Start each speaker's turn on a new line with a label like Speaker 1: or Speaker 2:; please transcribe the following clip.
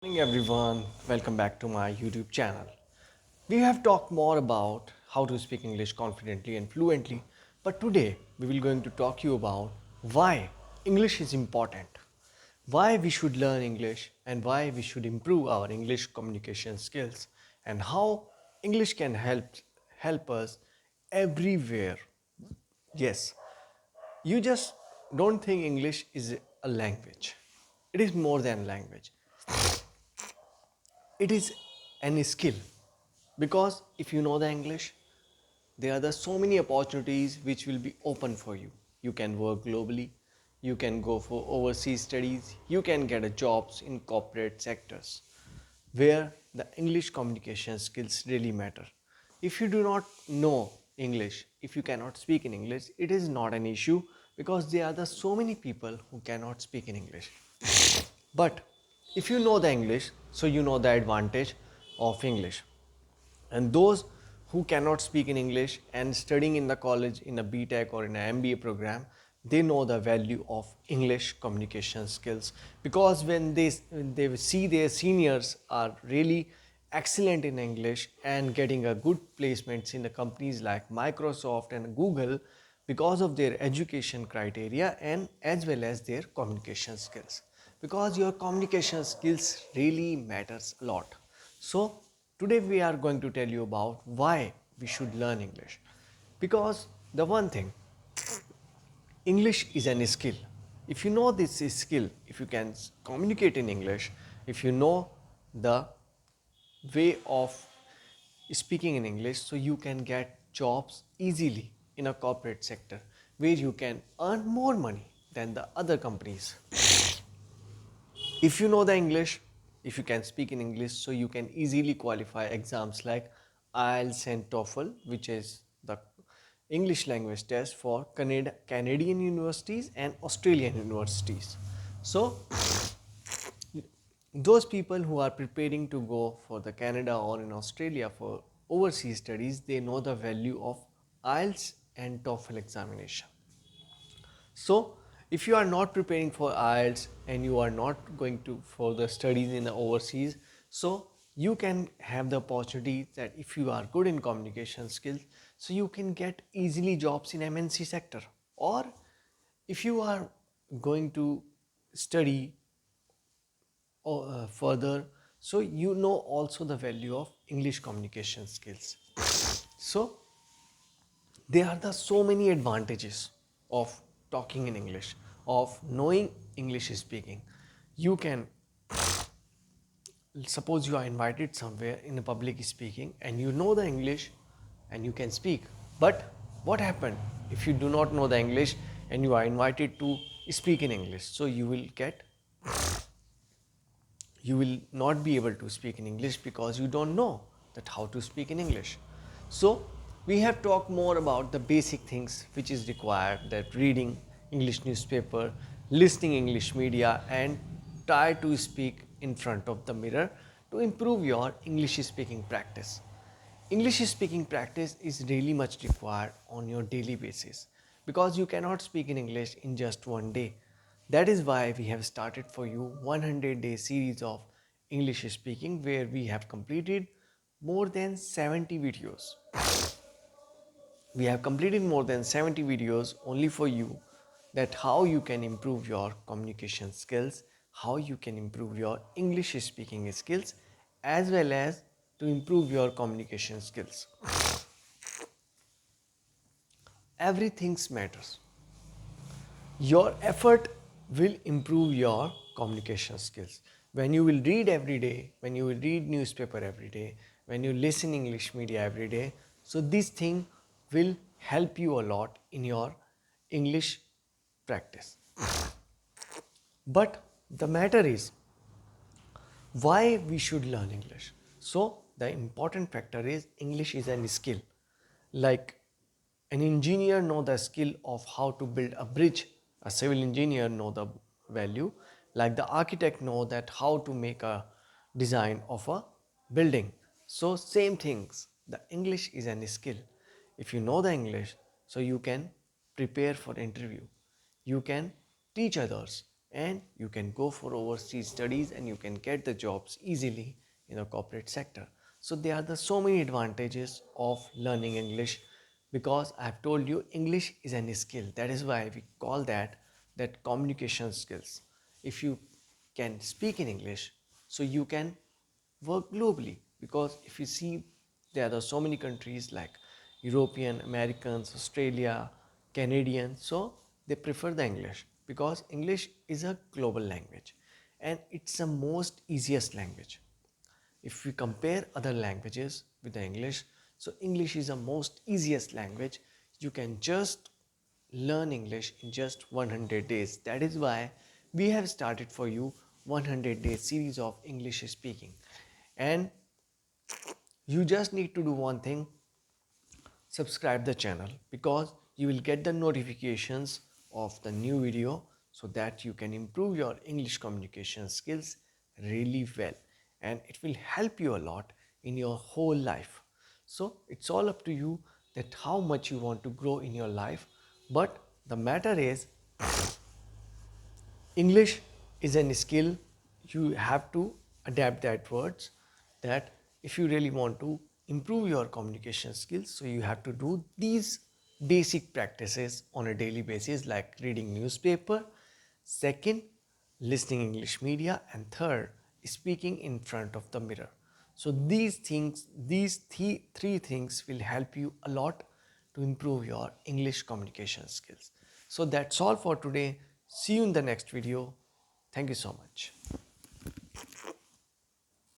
Speaker 1: Morning everyone, welcome back to my YouTube channel. We have talked more about how to speak English confidently and fluently, but today we will going to talk you about why English is important, why we should learn English and why we should improve our English communication skills and how English can help us everywhere. Yes, you just don't think English is a language. It is more than language. It is an skill because if you know the English, there are so many opportunities which will be open for you. You can work globally, you can go for overseas studies, you can get a jobs in corporate sectors where the English communication skills really matter. If you do not know English, if you cannot speak in English, it is not an issue because there are so many people who cannot speak in English. But if you know the English, so you know the advantage of English. And those who cannot speak in English and studying in the college in a BTech or in an MBA program, they know the value of English communication skills because when they see their seniors are really excellent in English and getting a good placements in the companies like Microsoft and Google because of their education criteria and as well as their communication skills, because your communication skills really matters a lot. So today we are going to tell you about why we should learn English, because the one thing, English is an skill. If you know this is skill, if you can communicate in English, if you know the way of speaking in English, so you can get jobs easily in a corporate sector where you can earn more money than the other companies. If you know the English, if you can speak in English, so you can easily qualify exams like ielts and TOEFL, which is the English language test for Canadian universities and Australian universities. So those people who are preparing to go for the Canada or in Australia for overseas studies, they know the value of ielts and TOEFL examination. So, if you are not preparing for IELTS and you are not going to for the studies in the overseas, so you can have the opportunity that if you are good in communication skills, so you can get easily jobs in MNC sector. Or if you are going to study further, so you know also the value of English communication skills. So there are so many advantages of talking in English, of knowing English speaking. You can, suppose you are invited somewhere in a public speaking and you know the English and you can speak. But what happened if you do not know the English and you are invited to speak in English? So you will not be able to speak in English because you don't know that how to speak in English. So we have talked more about the basic things which is required, that reading English newspaper, listening English media and try to speak in front of the mirror to improve your English speaking practice. English speaking practice is really much required on your daily basis because you cannot speak in English in just one day. That is why we have started for you 100-day series of English speaking where we have completed more than 70 videos. We have completed more than 70 videos only for you, that how you can improve your communication skills, how you can improve your English speaking skills as well as to improve your communication skills. Everything matters. Your effort will improve your communication skills. When you will read every day, when you will read newspaper every day, when you listen English media every day, so this thing will help you a lot in your English practice. But the matter is why we should learn English. So the important factor is English is a skill. Like an engineer know the skill of how to build a bridge, a civil engineer know the value, like the architect know that how to make a design of a building. So same things, the English is a skill. If you know the English, so you can prepare for interview, you can teach others, and you can go for overseas studies and you can get the jobs easily in the corporate sector. So there are the so many advantages of learning English, because I've told you English is a skill. That is why we call that communication skills. If you can speak in English, so you can work globally, because if you see, there are so many countries like European, Americans, Australia, Canadians, so they prefer the English because English is a global language and it's the most easiest language. If we compare other languages with the English, so English is the most easiest language. You can just learn English in just 100 days. That is why we have started for you 100 days series of English speaking. And you just need to do one thing: subscribe the channel, because you will get the notifications of the new video, so that you can improve your English communication skills really well, and it will help you a lot in your whole life. So it's all up to you that how much you want to grow in your life. But the matter is, English is a skill. You have to adapt that words, that if you really want to improve your communication skills, so you have to do these basic practices on a daily basis, like reading newspaper, second, listening English media, and third, speaking in front of the mirror. So these things, three things will help you a lot to improve your English communication skills. So that's all for today. See you in the next video. Thank you so much.